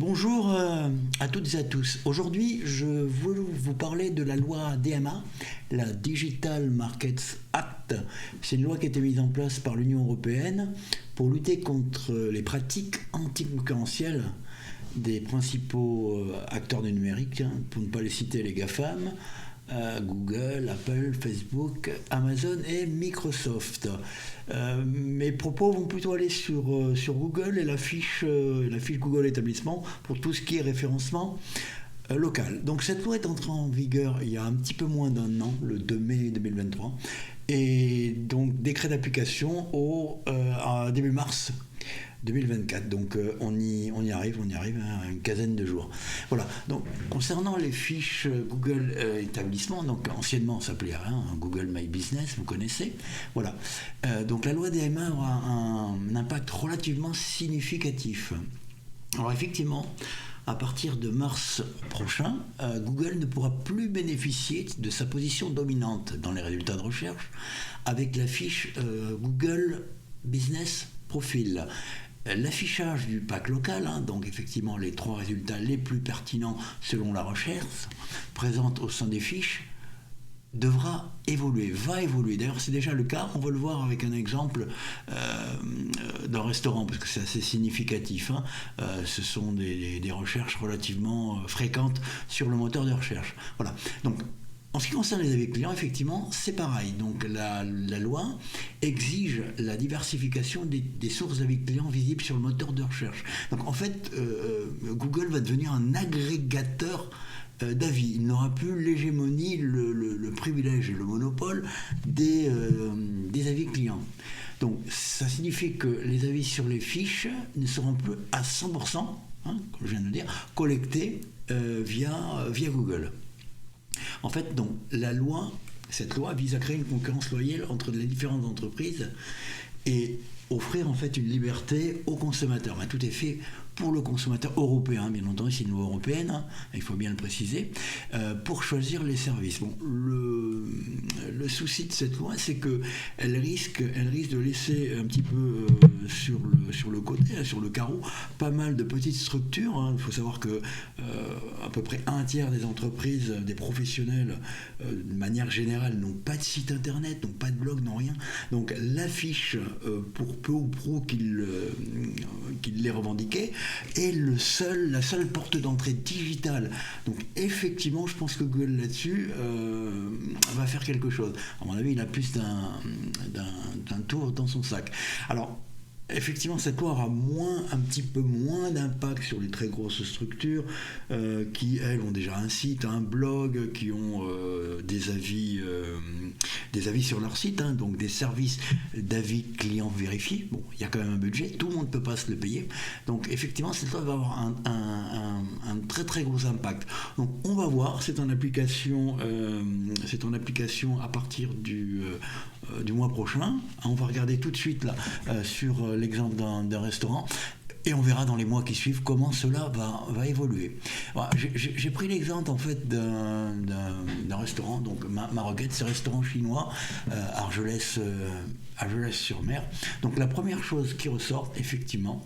Bonjour à toutes et à tous. Aujourd'hui, je veux vous parler de la loi DMA, la Digital Markets Act. C'est une loi qui a été mise en place par l'Union européenne pour lutter contre les pratiques anticoncurrentielles des principaux acteurs du numérique, pour ne pas les citer les GAFAM, Google, Apple, Facebook, Amazon et Microsoft. Mes propos vont plutôt aller sur Google et la fiche Google établissement pour tout ce qui est référencement local. Donc cette loi est entrée en vigueur il y a un petit peu moins d'un an, le 2 mai 2023, et donc décret d'application à début mars 2024. Donc on y arrive à une quinzaine de jours. Voilà. Donc concernant les fiches Google établissement, donc anciennement ça s'appelait Google My Business, vous connaissez. Voilà. Donc la loi DMA aura un impact relativement significatif. Alors effectivement, à partir de mars prochain, Google ne pourra plus bénéficier de sa position dominante dans les résultats de recherche avec la fiche Google Business Profile. L'affichage du pack local, donc effectivement les 3 résultats les plus pertinents selon la recherche, présente au sein des fiches, va évoluer. D'ailleurs, c'est déjà le cas. On va le voir avec un exemple d'un restaurant, parce que c'est assez significatif. Ce sont des recherches relativement fréquentes sur le moteur de recherche. Voilà. Donc, en ce qui concerne les avis clients, effectivement, c'est pareil. Donc la loi exige la diversification des sources d'avis clients visibles sur le moteur de recherche. Donc en fait, Google va devenir un agrégateur d'avis. Il n'aura plus l'hégémonie, le privilège et le monopole des avis clients. Donc ça signifie que les avis sur les fiches ne seront plus à 100%, comme je viens de le dire, collectés via Google. En fait, donc, cette loi vise à créer une concurrence loyale entre les différentes entreprises et offrir en fait une liberté aux consommateurs. Tout est fait pour le consommateur européen, bien entendu, c'est une loi européenne, il faut bien le préciser, pour choisir les services. Bon, le souci de cette loi, c'est qu'elle risque de laisser un petit peu sur le côté, sur le carreau, pas mal de petites structures. Il faut savoir que à peu près un tiers des entreprises, des professionnels, de manière générale, n'ont pas de site internet, n'ont pas de blog, n'ont rien. Donc l'affiche, pour peu ou prou qu'ils les revendiquaient, est la seule porte d'entrée digitale. Donc effectivement, je pense que Google là-dessus va faire quelque chose. À mon avis, il a plus d'un tour dans son sac. Alors, effectivement, cette loi aura un petit peu moins d'impact sur les très grosses structures qui, elles, ont déjà un site, un blog, qui ont des avis sur leur site, donc des services d'avis clients vérifiés. Bon, il y a quand même un budget, tout le monde ne peut pas se le payer. Donc, effectivement, cette loi va avoir un très très gros impact. Donc, on va voir, c'est en application à partir du mois prochain. On va regarder tout de suite là sur l'exemple d'un restaurant et on verra dans les mois qui suivent comment cela va évoluer. Voilà, j'ai pris l'exemple en fait d'un restaurant, donc ma requête, c'est restaurant chinois Argelès-sur-Mer. Donc la première chose qui ressort, effectivement,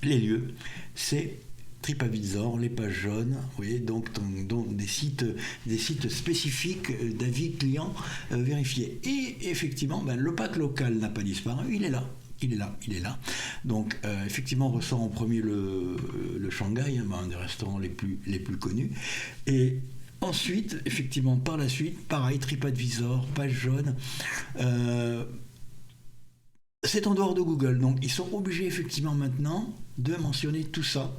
les lieux, c'est TripAdvisor, les pages jaunes, vous voyez, donc des sites spécifiques d'avis clients vérifiés. Et effectivement, le pack local n'a pas disparu, il est là. Donc effectivement, on ressort en premier le Shanghai, un des restaurants les plus connus. Et ensuite, effectivement, par la suite, pareil, TripAdvisor, page jaune. C'est en dehors de Google, donc ils sont obligés effectivement maintenant de mentionner tout ça.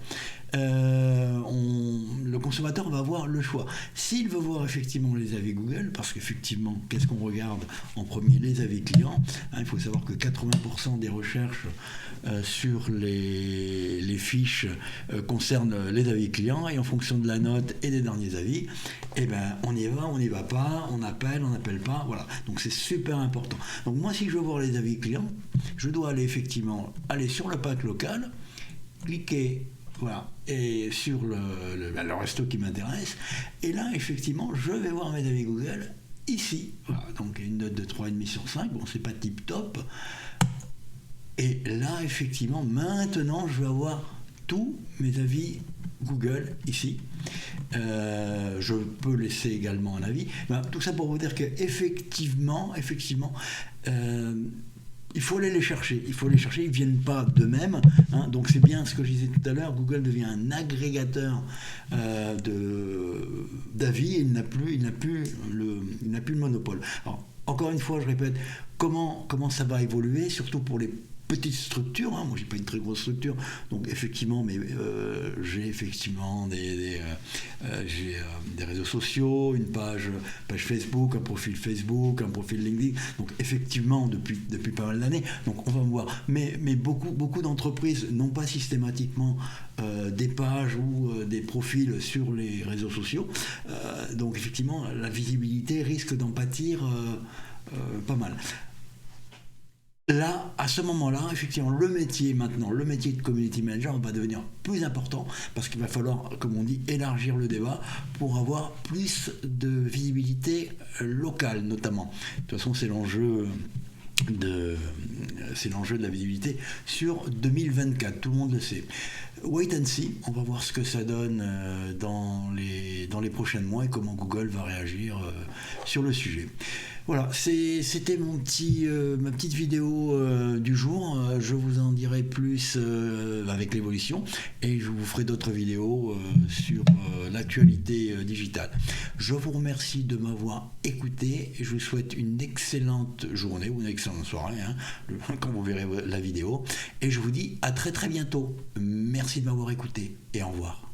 Le consommateur va avoir le choix. S'il veut voir effectivement les avis Google, parce qu'effectivement, qu'est-ce qu'on regarde en premier? Les avis clients. Il faut savoir que 80% des recherches sur les fiches concernent les avis clients, et en fonction de la note et des derniers avis, on y va, on n'y va pas, on n'appelle pas, voilà. Donc c'est super important. Donc moi, si je veux voir les avis clients, je dois aller sur le pack local, cliquer, voilà, et sur le resto qui m'intéresse, et là effectivement je vais voir mes avis Google ici, voilà, donc une note de 3,5 sur 5, bon c'est pas tip top, et là effectivement maintenant je vais avoir tous mes avis Google ici. Je peux laisser également un avis. Ben, tout ça pour vous dire qu'effectivement, il faut aller les chercher. Ils ne viennent pas d'eux-mêmes. Hein. Donc c'est bien ce que je disais tout à l'heure. Google devient un agrégateur d'avis. Il n'a plus le monopole. Alors, encore une fois, je répète, comment ça va évoluer, surtout pour les petites structures, hein. Moi j'ai pas une très grosse structure, donc effectivement, mais j'ai effectivement des réseaux sociaux, une page Facebook, un profil Facebook, un profil LinkedIn, donc effectivement depuis pas mal d'années, donc on va voir. Mais beaucoup d'entreprises n'ont pas systématiquement des pages ou des profils sur les réseaux sociaux, donc effectivement la visibilité risque d'en pâtir pas mal. Là, à ce moment-là, effectivement, le métier de community manager va devenir plus important parce qu'il va falloir, comme on dit, élargir le débat pour avoir plus de visibilité locale, notamment. De toute façon, c'est l'enjeu de la visibilité sur 2024, tout le monde le sait. Wait and see, on va voir ce que ça donne dans les prochains mois et comment Google va réagir sur le sujet. Voilà, c'était ma petite vidéo du jour. Je vous en dirai plus avec l'évolution et je vous ferai d'autres vidéos sur l'actualité digitale. Je vous remercie de m'avoir écouté et je vous souhaite une excellente journée ou une excellente soirée quand vous verrez la vidéo. Et je vous dis à très très bientôt. Merci de m'avoir écouté et au revoir.